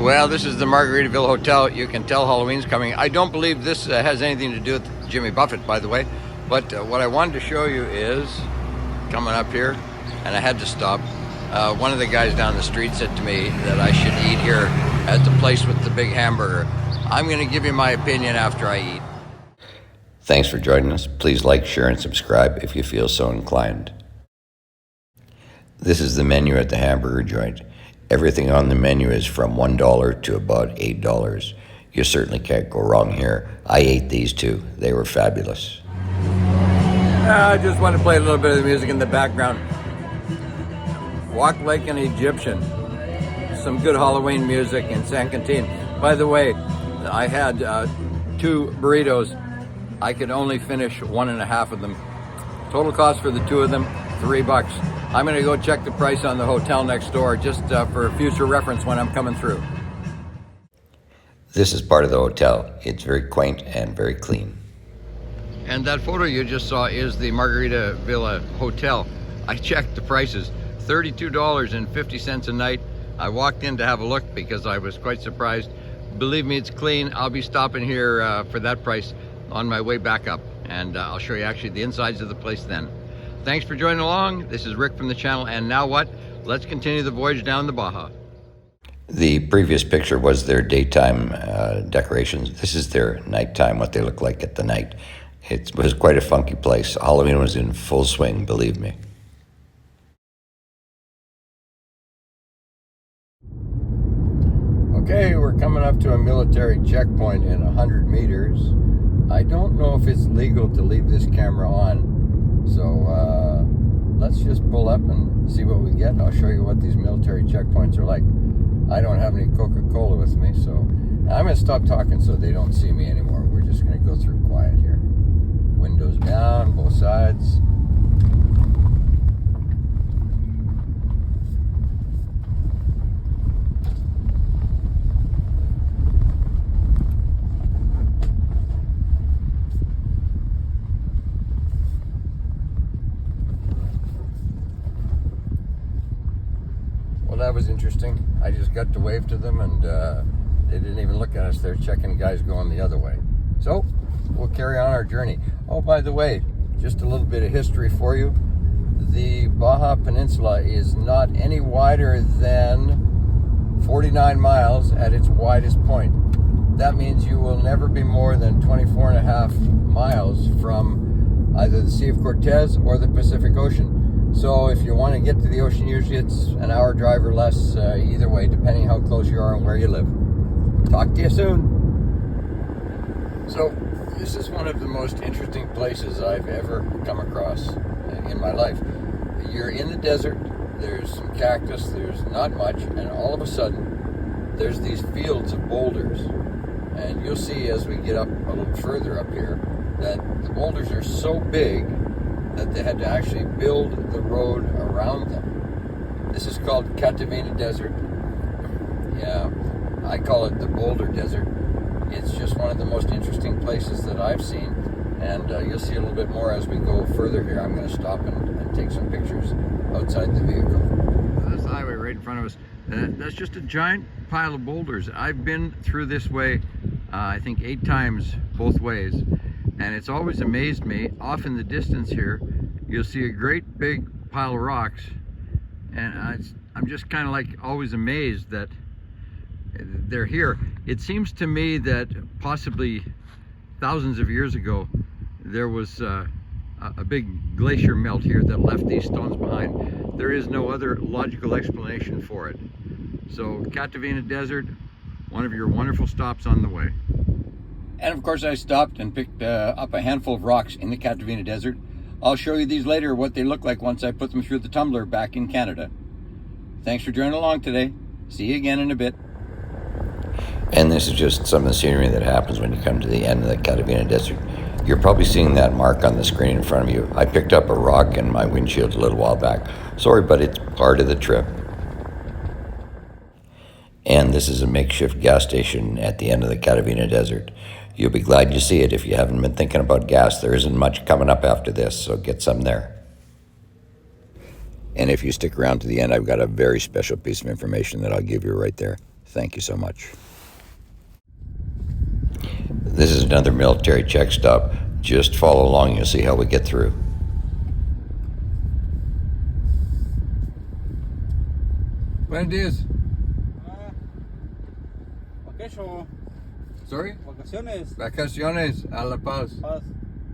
Well, this is the Margaritaville Hotel. You can tell Halloween's coming. I don't believe this has anything to do with Jimmy Buffett, by the way. But what I wanted to show you is coming up here, and I had to stop. One of the guys down the street said to me that I should eat here at the place with the big hamburger. I'm going to give you my opinion after I eat. Thanks for joining us. Please like, share, and subscribe if you feel so inclined. This is the menu at the hamburger joint. Everything on the menu is from $1 to about $8. You certainly can't go wrong here. I ate these too. They were fabulous. I just want to play a little bit of the music in the background. Walk like an Egyptian. Some good Halloween music in San Quintin. By the way, I had 2 burritos. I could only finish 1.5 of them. Total cost for the 2 of them, $3. I'm going to go check the price on the hotel next door just for future reference when I'm coming through. This is part of the hotel. It's very quaint and very clean. And that photo you just saw is the Margaritaville Hotel. I checked the prices, $32.50 a night. I walked in to have a look because I was quite surprised. Believe me, it's clean. I'll be stopping here for that price on my way back up. And I'll show you actually the insides of the place then. Thanks for joining along. This is Rick from the channel. And now what? Let's continue the voyage down the Baja. The previous picture was their daytime decorations. This is their nighttime, what they look like at the night. It was quite a funky place. Halloween was in full swing, believe me. Okay, we're coming up to a military checkpoint in 100 meters. I don't know if it's legal to leave this camera on. So let's just pull up and see what we get. I'll show you what these military checkpoints are like. I don't have any Coca-Cola with me, so I'm going to stop talking so they don't see me anymore. We're just going to go through quiet here. Windows down, both sides. Well, that was interesting. I just got to wave to them and they didn't even look at us. They're checking guys going the other way. So we'll carry on our journey. Oh, by the way, just a little bit of history for you. The Baja Peninsula is not any wider than 49 miles at its widest point. That means you will never be more than 24.5 miles from either the Sea of Cortez or the Pacific Ocean. So if you want to get to the ocean, usually it's an hour drive or less either way, depending how close you are and where you live. Talk to you soon. So this is one of the most interesting places I've ever come across in my life. You're in the desert, there's some cactus, there's not much, and all of a sudden there's these fields of boulders. And you'll see as we get up a little further up here that the boulders are so big that they had to actually build the road around them. This is called Catavina Desert. Yeah, I call it the Boulder Desert. It's just one of the most interesting places that I've seen, and you'll see a little bit more as we go further here. I'm going to stop and take some pictures outside the vehicle. This highway right in front of us, that's just a giant pile of boulders. I've been through this way, I think 8 times both ways. And it's always amazed me. Off in the distance here, you'll see a great big pile of rocks. And I'm just kind of like always amazed that they're here. It seems to me that possibly thousands of years ago, there was a big glacier melt here that left these stones behind. There is no other logical explanation for it. So Catavina Desert, one of your wonderful stops on the way. And of course I stopped and picked up a handful of rocks in the Catavina Desert. I'll show you these later, what they look like once I put them through the tumbler back in Canada. Thanks for joining along today. See you again in a bit. And this is just some of the scenery that happens when you come to the end of the Catavina Desert. You're probably seeing that mark on the screen in front of you. I picked up a rock in my windshield a little while back. Sorry, but it's part of the trip. And this is a makeshift gas station at the end of the Catavina Desert. You'll be glad you see it if you haven't been thinking about gas. There isn't much coming up after this, so get some there. And if you stick around to the end, I've got a very special piece of information that I'll give you right there. Thank you so much. This is another military check stop. Just follow along, you'll see how we get through. Buenos dias. Vacation. Sorry? Vacaciones. Vacaciones a La Paz. Paz.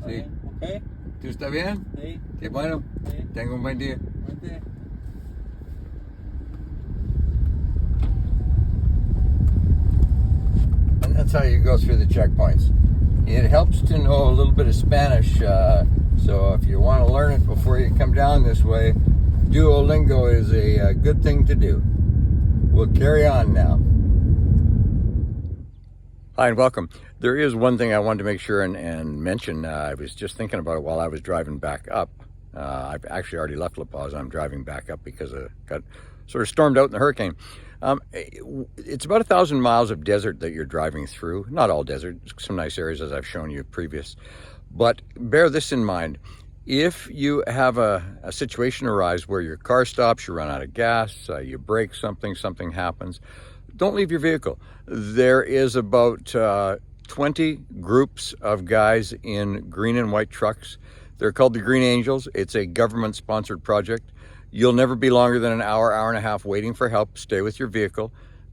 Sí. Ok. ¿Tú estás bien? Sí. Qué bueno. Sí. Tengo un buen día. Vente. And that's how you go through the checkpoints. It helps to know a little bit of Spanish, so if you want to learn it before you come down this way, Duolingo is a good thing to do. We'll carry on now. Hi and welcome. There is one thing I wanted to make sure and mention. I was just thinking about it while I was driving back up. I've actually already left La Paz. I'm driving back up because I got sort of stormed out in the hurricane. It's about 1,000 miles of desert that you're driving through. Not all desert, some nice areas as I've shown you previous. But bear this in mind. If you have a situation arise where your car stops, you run out of gas, you break something happens, don't leave your vehicle. There is about 20 groups of guys in green and white trucks. They're called the Green Angels. It's a government-sponsored project. You'll never be longer than an hour, hour and a half waiting for help. Stay with your vehicle.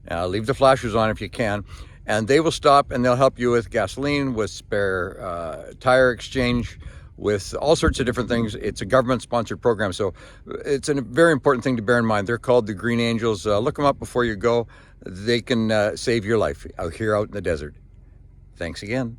Leave the flashers on if you can. And they will stop and they'll help you with gasoline, with spare tire exchange, with all sorts of different things. It's a government-sponsored program, so it's a very important thing to bear in mind. They're called the Green Angels. Look them up before you go. They can save your life out here out in the desert. Thanks again.